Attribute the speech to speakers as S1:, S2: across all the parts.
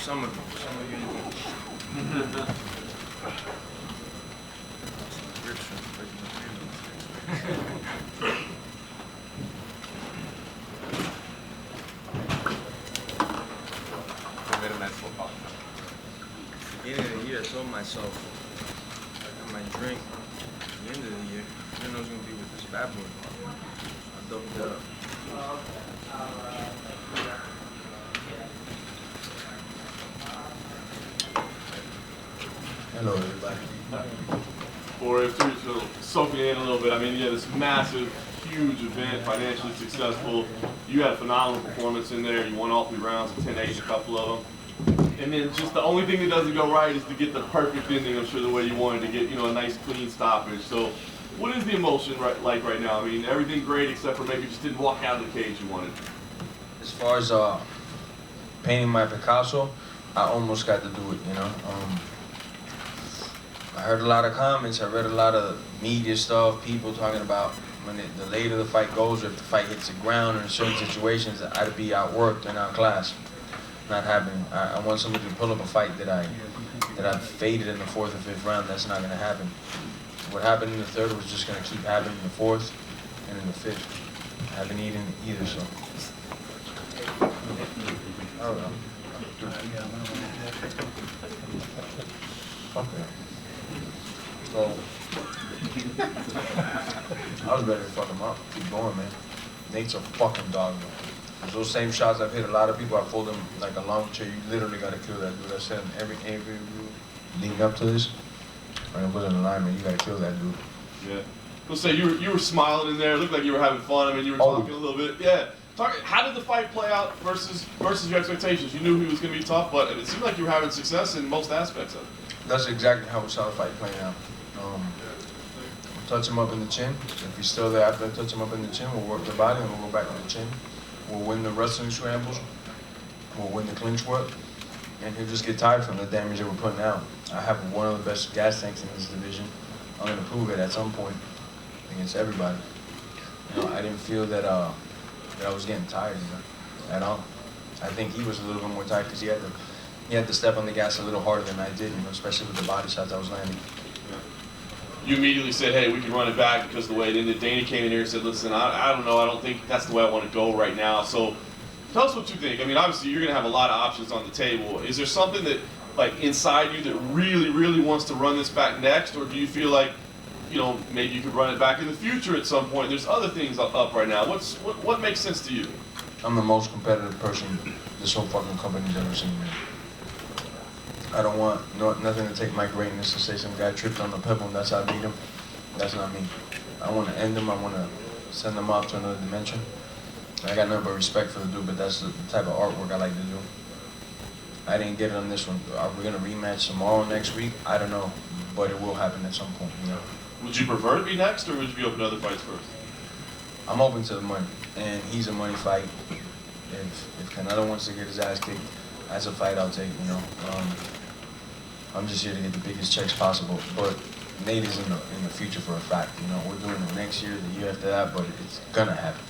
S1: Some of you. Beginning of the year, I told myself I might drink at the end of the year. I didn't know it was gonna be with this bad boy. I doubled it up.
S2: Hello, everybody.
S3: Or if you're soaking in a little bit, I mean, yeah, this massive, huge event, financially successful. You had a phenomenal performance in there. You won all 3 rounds, 10-8, a couple of them. And then just the only thing that doesn't go right is to get the perfect ending, I'm sure, the way you wanted to get, a nice clean stoppage. So what is the emotion like right now? I mean, everything great except for maybe just didn't walk out of the cage you wanted.
S2: As far as painting my Picasso, I almost got to do it, I heard a lot of comments, I read a lot of media stuff, people talking about when the later the fight goes, or if the fight hits the ground or in certain situations, I'd be outworked and outclassed. Not happening. I want somebody to pull up a fight that I faded in the 4th or 5th round. That's not going to happen. What happened in the 3rd was just going to keep happening in the 4th and in the 5th. I haven't eaten either, so. I don't know. Fuck that. So, I was ready to fuck him up. Keep going, man. Nate's a fucking dog, man. Those same shots I've hit a lot of people, I pulled them like a long chair. You literally gotta kill that dude. I said in every leading up to this, when it wasn't alignment, you gotta kill that dude.
S3: Yeah. Let's say you were smiling in there. It looked like you were having fun. I mean, you were talking a little bit. Yeah. How did the fight play out versus your expectations? You knew he was gonna be tough, but it seemed like you were having success in most aspects of it.
S2: That's exactly how we saw the fight playing out. Touch him up in the chin. If he's still there after I touch him up in the chin, we'll work the body and we'll go back to the chin. We'll win the wrestling scrambles, we'll win the clinch work, and he'll just get tired from the damage that we're putting out. I have one of the best gas tanks in this division. I'm gonna prove it at some point against everybody. I didn't feel that I was getting tired, at all. I think he was a little bit more tired because he had to step on the gas a little harder than I did, especially with the body shots I was landing.
S3: You immediately said, hey, we can run it back because of the way it ended. Danny came in here and said, listen, I don't know, I don't think that's the way I want to go right now. So tell us what you think. I mean, obviously you're going to have a lot of options on the table. Is there something that, like, inside you that really, really wants to run this back next? Or do you feel like, maybe you could run it back in the future at some point? There's other things up right now. What makes sense to you?
S2: I'm the most competitive person this whole fucking company's ever seen, man. I don't want nothing to take my greatness to say some guy tripped on a pebble and that's how I beat him. That's not me. I want to end him. I want to send him off to another dimension. I got nothing but respect for the dude, but that's the type of artwork I like to do. I didn't get it on this one. Are we going to rematch tomorrow, next week? I don't know, but it will happen at some point,
S3: Would you prefer to be next, or would you be open to other fights first?
S2: I'm open to the money, and he's a money fight. If Canelo wants to get his ass kicked, that's a fight I'll take, I'm just here to get the biggest checks possible, but Nate is in the future for a fact. We're doing it next year, the year after that, but it's gonna happen.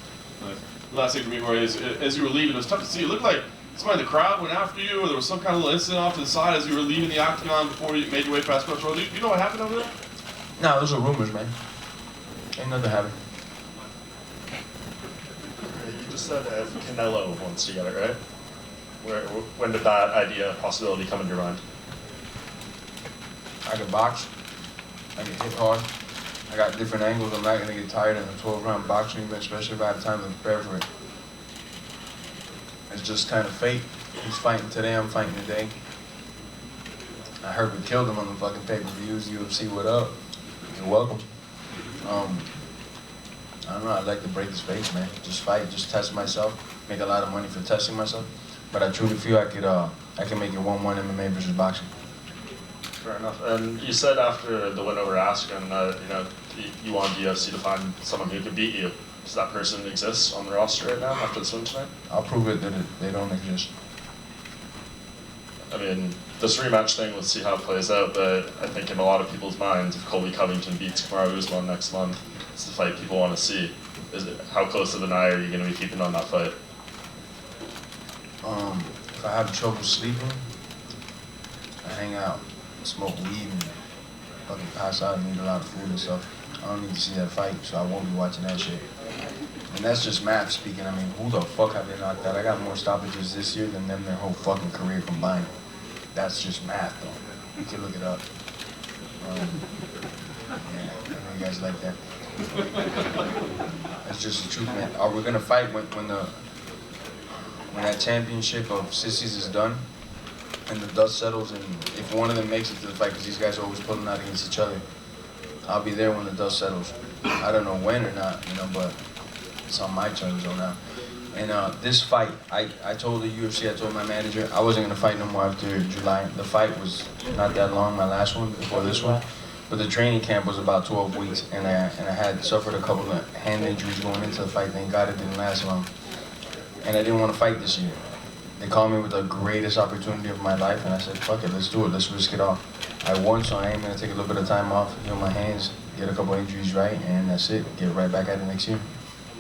S3: Nice. Last thing for me, Jorge, is as you were leaving, it was tough to see. It looked like somebody in the crowd went after you, or there was some kind of little incident off to the side as you were leaving the octagon before you made your way past Coach Road. Do you know what happened over there?
S2: No, those are rumors, man. Ain't nothing happened.
S4: You just said Canelo wants to get it, right? When did that idea, possibility come into your mind?
S2: I can box. I can hit hard. I got different angles. I'm not going to get tired in a 12-round boxing event, especially if I have time to prepare for it. It's just kind of fate. He's fighting today, I'm fighting today. I heard we killed him on the fucking pay-per-views. UFC, what up? You're welcome. I don't know, I'd like to break his face, man. Just fight, just test myself. Make a lot of money for testing myself. But I truly feel I can make it 1-1 MMA versus boxing.
S4: Fair enough. And you said after the win over Askren that you want UFC to find someone who can beat you. Does that person exist on the roster right now after this win tonight?
S2: I'll prove it that they don't exist.
S4: I mean, this rematch thing, let's see how it plays out, but I think in a lot of people's minds, if Colby Covington beats Kamaru Usman next month, it's the fight people want to see. How close of an eye are you going to be keeping on that fight?
S2: If I have trouble sleeping, I hang out, smoke weed, and fucking pass out and eat a lot of food and stuff. I don't need to see that fight, so I won't be watching that shit. And that's just math speaking. I mean, who the fuck have they knocked out? I got more stoppages this year than them their whole fucking career combined. That's just math, though. You can look it up. Yeah, I know you guys like that. That's just the truth, man. Are we gonna fight when that championship of sissies is done and the dust settles, and if one of them makes it to the fight, because these guys are always pulling out against each other, I'll be there when the dust settles. I don't know when or not, you know, but it's on my terms though now. And this fight, I told the UFC, I told my manager, I wasn't gonna fight no more after July. The fight was not that long, my last one, before this one. But the training camp was about 12 weeks, and I had suffered a couple of hand injuries going into the fight. Thank God it didn't last long. And I didn't want to fight this year. They called me with the greatest opportunity of my life, and I said, fuck it, let's do it, let's risk it all. I won, so I am gonna take a little bit of time off, heal my hands, get a couple injuries right, and that's it. Get right back at it next year.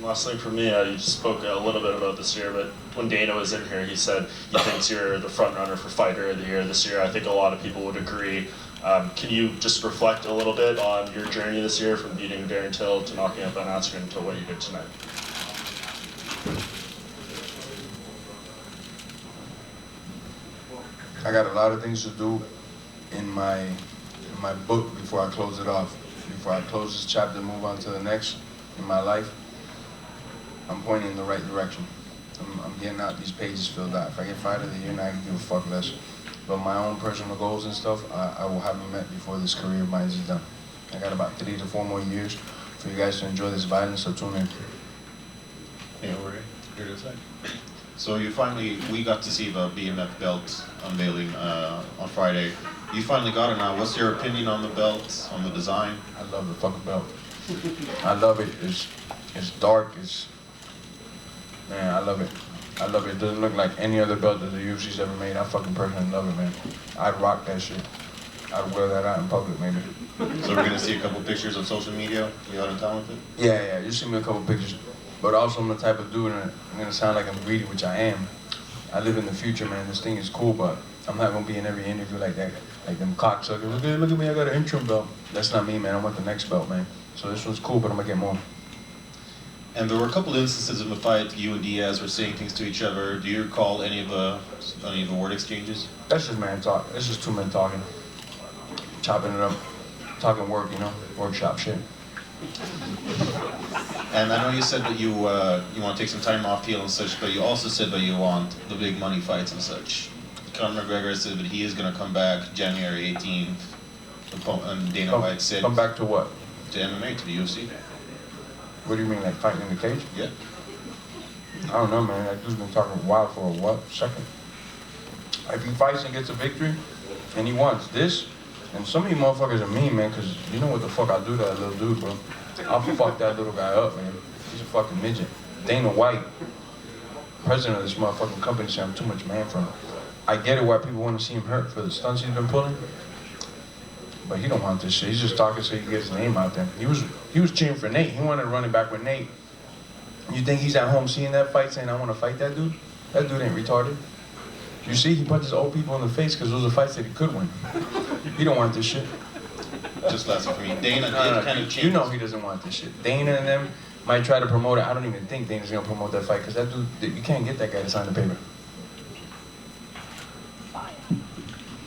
S4: Last thing for me, you spoke a little bit about this year, but when Dana was in here, he said he thinks you're the front runner for Fighter of the Year this year. I think a lot of people would agree. Can you just reflect a little bit on your journey this year from beating Darren Till to knocking out Ben Askren to what you did tonight?
S2: I got a lot of things to do in my book before I close it off. Before I close this chapter and move on to the next in my life, I'm pointing in the right direction. I'm getting out these pages filled out. If I get Fighter of the Year, now I can give a fuck less. But my own personal goals and stuff, I will have them met before this career of mine is done. I got about 3 to 4 more years for you guys to enjoy this violence, so tune in.
S5: Hey, Jorge, here to say. So we got to see the BMF belt unveiling on Friday. You finally got it now. What's your opinion on the belt, on the design?
S2: I love the fucking belt. I love it. It's dark. Man, I love it. I love it. It doesn't look like any other belt that the UFC's ever made. I fucking personally love it, man. I'd rock that shit. I'd wear that out in public, maybe.
S5: So we're gonna see a couple pictures on social media. You out in town with it?
S2: Yeah, you see me a couple pictures. But also I'm the type of dude, and I'm gonna sound like I'm greedy, which I am. I live in the future, man. This thing is cool, but I'm not gonna be in every interview like that. Like them cocksuckers. Look at me, I got an interim belt. That's not me, man. I want the next belt, man. So this one's cool, but I'm gonna get more.
S5: And there were a couple instances in the fight. You and Diaz were saying things to each other. Do you recall any of the word exchanges?
S2: That's just man talk. That's just two men talking, chopping it up, talking work, you know, workshop shit.
S5: And I know you said that you want to take some time off, heal and such, but you also said that you want the big money fights and such. Conor McGregor said that he is going to come back January 18th, and Dana White said...
S2: Come back to what?
S5: To MMA, to the UFC.
S2: What do you mean, like fighting in the cage?
S5: Yeah.
S2: I don't know, man. That dude's been talking wild for a what? Second. If he fights and gets a victory, and he wants this, and some of you motherfuckers are mean, man, because you know what the fuck I'll do to that little dude, bro. I'll fuck that little guy up, man. He's a fucking midget. Dana White, president of this motherfucking company, said I'm too much man for him. I get it why people want to see him hurt for the stunts he's been pulling, but he don't want this shit. He's just talking so he can get his name out there. He was cheering for Nate. He wanted to run it back with Nate. You think he's at home seeing that fight saying, I want to fight that dude? That dude ain't retarded. You see, he punches old people in the face because those are fights that he could win. He don't want this shit.
S5: Just last for me. Dana did kind of change.
S2: You know he doesn't want this shit. Dana and them might try to promote it. I don't even think Dana's going to promote that fight because that dude, you can't get that guy to sign the paper.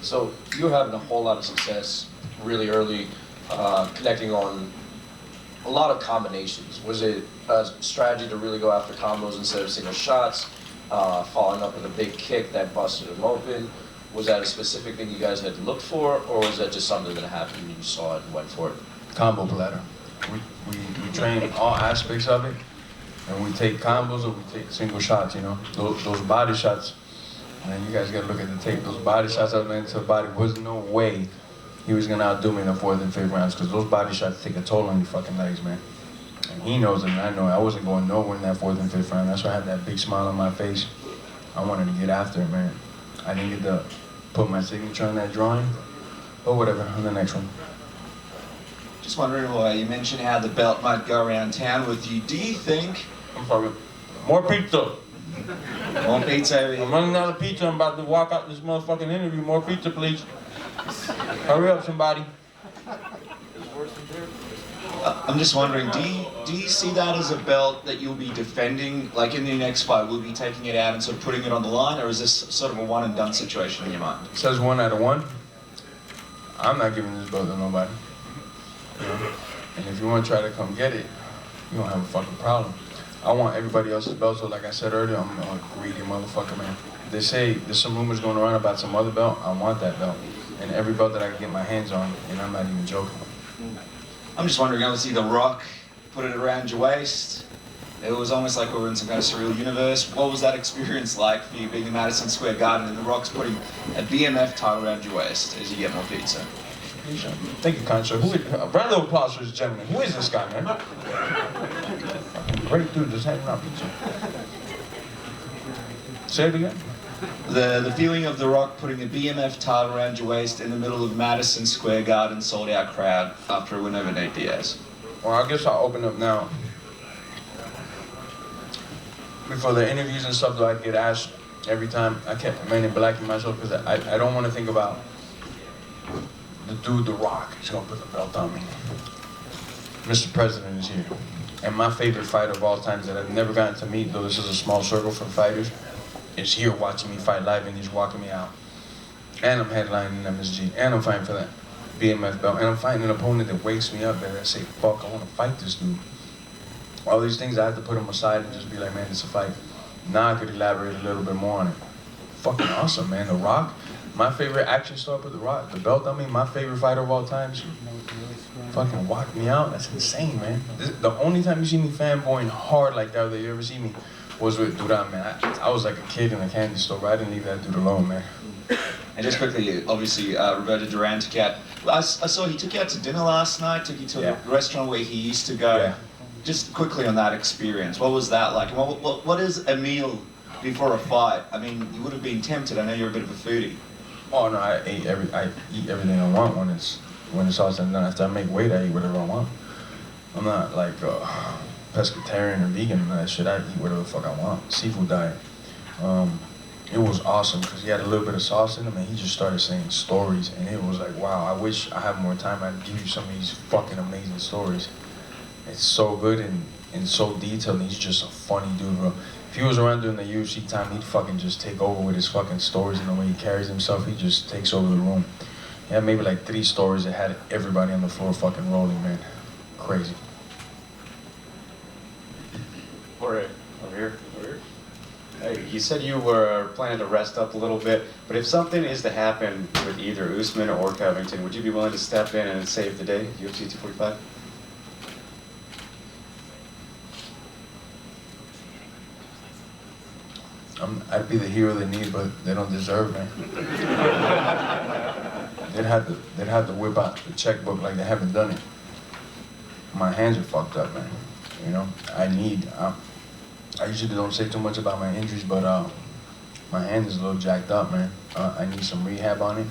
S6: So you were having a whole lot of success really early, connecting on a lot of combinations. Was it a strategy to really go after combos instead of single shots, following up with a big kick that busted him open? Was that a specific thing you guys had to look for, or was that just something that happened and you saw it and went for it?
S2: Combo platter. We train all aspects of it, and we take combos or we take single shots, you know. Those body shots, man, you guys gotta look at the tape. Those body shots I went into the body, was no way he was gonna outdo me in the 4th and 5th rounds, because those body shots take a toll on your fucking legs, man. And he knows it, and I know it. I wasn't going nowhere in that 4th and 5th round. That's why I had that big smile on my face. I wanted to get after it, man. I didn't get to put my signature on that drawing, but whatever, on the next one.
S7: Just wondering, you mentioned how the belt might go around town with you. Do you think...
S2: I'm sorry. More pizza.
S7: More pizza over here.
S2: I'm running out of pizza. I'm about to walk out this motherfucking interview. More pizza, please. Hurry up, somebody.
S7: I'm just wondering, do you see that as a belt that you'll be defending, like in the next fight, we'll be taking it out and sort of putting it on the line, or is this sort of a one and done situation in your mind?
S2: It says 1 out of 1. I'm not giving this belt to nobody. You know? And if you want to try to come get it, you don't have a fucking problem. I want everybody else's belt, so like I said earlier, I'm a greedy motherfucker, man. They say there's some rumors going around about some other belt. I want that belt. And every belt that I can get my hands on, and I'm not even joking.
S7: I'm just wondering, obviously The Rock put it around your waist. It was almost like we were in some kind of surreal universe. What was that experience like for you being in Madison Square Garden and The Rock's putting a BMF title around your waist as you get more pizza?
S2: Thank you, kind sir. A round of applause for this gentleman. Who is this guy, man? Fucking great dude, just hanging out pizza. Say it again.
S7: The feeling of The Rock putting a BMF title around your waist in the middle of Madison Square Garden sold out crowd after a win over Nate Diaz.
S2: Well, I guess I'll open up now. Before the interviews and stuff, though, I get asked every time. I kept remaining black in myself because I don't want to think about the dude, The Rock. He's gonna put the belt on me. Mr. President is here. And my favorite fighter of all times that I've never gotten to meet, though this is a small circle for fighters, is here watching me fight live, and he's walking me out. And I'm headlining MSG, and I'm fighting for that BMF belt, and I'm fighting an opponent that wakes me up, and I say, fuck, I want to fight this dude. All these things, I have to put them aside and just be like, man, it's a fight. Now I could elaborate a little bit more on it. Fucking awesome, man. The Rock, my favorite action star put The Rock, the belt on me, my favorite fighter of all time, fucking walked me out. That's insane, man. The only time you see me fanboying hard like that you ever see me was with Duran, man. I was like a kid in a candy store, but I didn't leave that dude alone, man.
S7: And just quickly, obviously, Roberto Duran took you out. I saw he took you out to dinner last night, took you to a restaurant where he used to go.
S2: Yeah.
S7: Just quickly on that experience, what was that like? What is a meal before a fight? I mean, you would have been tempted. I know you're a bit of a foodie.
S2: Oh no, I eat everything I want when it's all said and done. After I make weight, I eat whatever I want. I'm not like pescatarian or vegan and that shit. I eat whatever the fuck I want. Seafood diet. It was awesome because he had a little bit of sauce in him and he just started saying stories and it was like, wow, I wish I had more time. I'd give you some of these fucking amazing stories. It's so good and so detailed, and he's just a funny dude, bro. If he was around during the UFC time, he'd fucking just take over with his fucking stories and the way he carries himself. He just takes over the room. He had maybe like 3 stories that had everybody on the floor fucking rolling, man. Crazy.
S8: Jorge, over here. Hey, you said you were planning to rest up a little bit, but if something is to happen with either Usman or Covington, would you be willing to step in and save the day, UFC 245?
S2: I'd be the hero they need, but they don't deserve me. They'd have to whip out the checkbook like they haven't done it. My hands are fucked up, man. You know, I usually don't say too much about my injuries, but my hand is a little jacked up, man. I need some rehab on it.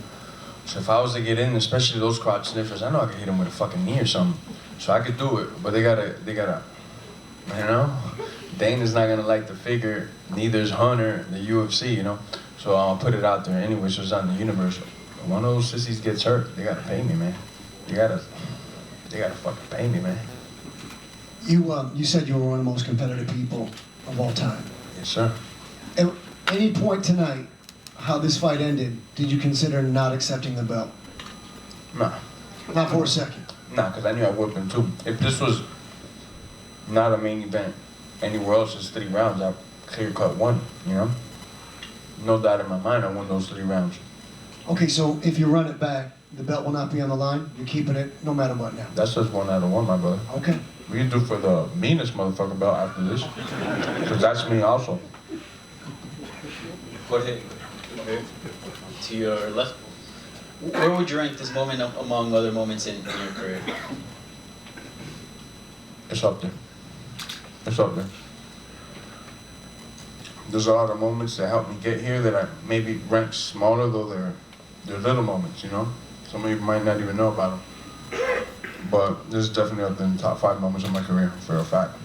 S2: So if I was to get in, especially those crotch sniffers, I know I could hit them with a fucking knee or something. So I could do it, but they gotta, you know? Dana's not gonna like the figure, neither's Hunter, the UFC, you know? So I'll put it out there anyway, so it's on the universe. If one of those sissies gets hurt, they gotta pay me, man. They gotta fucking pay me, man.
S9: You said you were one of the most competitive people of all time.
S2: Yes, sir.
S9: At any point tonight, how this fight ended, did you consider not accepting the belt?
S2: Nah.
S9: Not for a second?
S2: Nah, because I knew I'd whip him too. If this was not a main event anywhere else, it's 3 rounds, I clear-cut won, you know? No doubt in my mind I won those 3 rounds.
S9: Okay, so if you run it back, the belt will not be on the line? You're keeping it no matter what now?
S2: That's just 1 out of 1, my brother.
S9: Okay.
S2: We can do for the meanest motherfucker belt after this. Because that's me also.
S10: Jorge, to your left, where would you rank this moment among other moments in your career?
S2: It's up there. It's up there. There's a lot of moments that helped me get here that I maybe rank smaller, though they're little moments, you know? Some of you might not even know about them. But this is definitely up in the top 5 moments of my career, for a fact.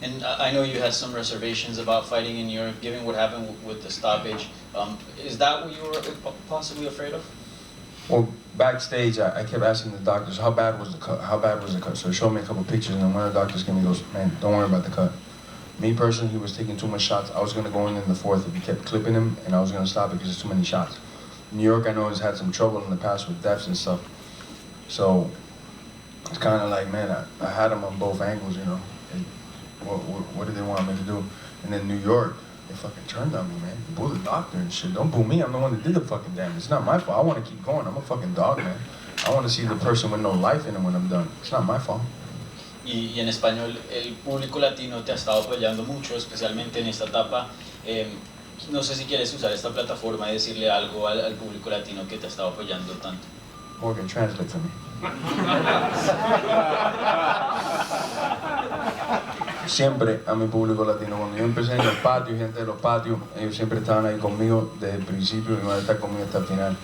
S10: And I know you had some reservations about fighting in Europe, given what happened with the stoppage. Is that what you were possibly afraid of?
S2: Well, backstage, I kept asking the doctors, how bad was the cut? How bad was the cut? So they showed me a couple pictures, and one of the doctors came and goes, man, don't worry about the cut. Me personally, he was taking too much shots. I was going to go in the fourth if he kept clipping him, and I was going to stop it because there's too many shots. New York, I know, has had some trouble in the past with deaths and stuff. So it's kind of like, man, I had him on both angles, you know. And what did they want me to do? And then New York, they fucking turned on me, man. Boo the doctor and shit. Don't boo me. I'm the one that did the fucking damage. It's not my fault. I want to keep going. I'm a fucking dog, man. I want to see the person with no life in him when I'm done. It's not my fault.
S10: Y en español, el público latino te ha estado apoyando mucho, especialmente en esta etapa. No sé si quieres usar esta plataforma y decirle algo al público latino que te ha estado apoyando tanto.
S2: Morgan, translate for me. Siempre a mi público latino, cuando yo empecé en los patios, gente de los patios, ellos siempre estaban ahí conmigo desde el principio y van a estar conmigo hasta el final.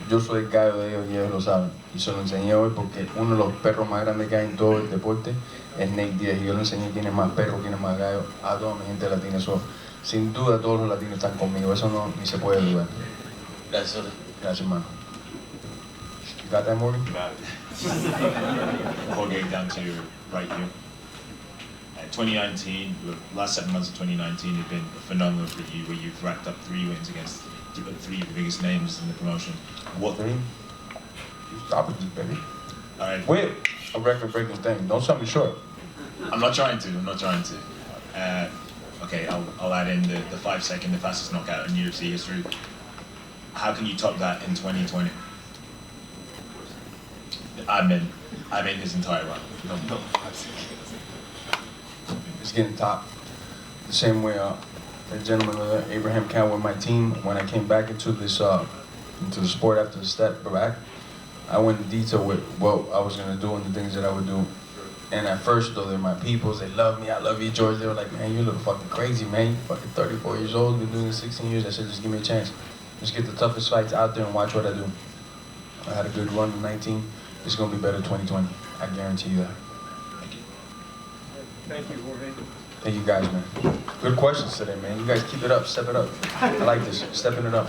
S2: Yo soy el gallo de ellos y ellos lo saben. Y se lo enseñé hoy porque uno de los perros más grandes que hay en todo el deporte es Nate Diaz. Y yo le enseñé quién es más perro, quién es más gallo a toda mi gente latina. So, sin duda todos los latinos están conmigo, eso no ni se puede dudar.
S10: Gracias, Jorge.
S2: Gracias, hermano. You got that, Morgan?
S3: Got it.
S11: Jorge, down to your right here. 2019, the last 7 months of 2019 have been phenomenal for you, where you've racked up 3 wins against three of the biggest names in the promotion. What?
S2: Three? You stop it, baby.
S11: All right.
S2: Wait, a record-breaking thing. Don't sell me short.
S11: I'm not trying to. I'm not trying to. Okay, I'll add in the 5-second, the fastest knockout in UFC history. How can you top that in 2020? I mean his entire run. No.
S2: It's getting top. The same way that gentleman, Abraham Cowan, with my team, when I came back into this into the sport after the step back, I went in detail with what I was gonna do and the things that I would do. And at first, though, they're my peoples. They love me. I love you, George. They were like, man, you look fucking crazy, man. You're fucking 34 years old. Been doing this 16 years. I said, just give me a chance. Just get the toughest fights out there and watch what I do. I had a good run in 19. It's gonna be better 2020. I guarantee you that.
S1: Thank you, Jorge.
S2: Thank you guys, man. Good questions today, man. You guys keep it up, step it up. I like this, stepping it up.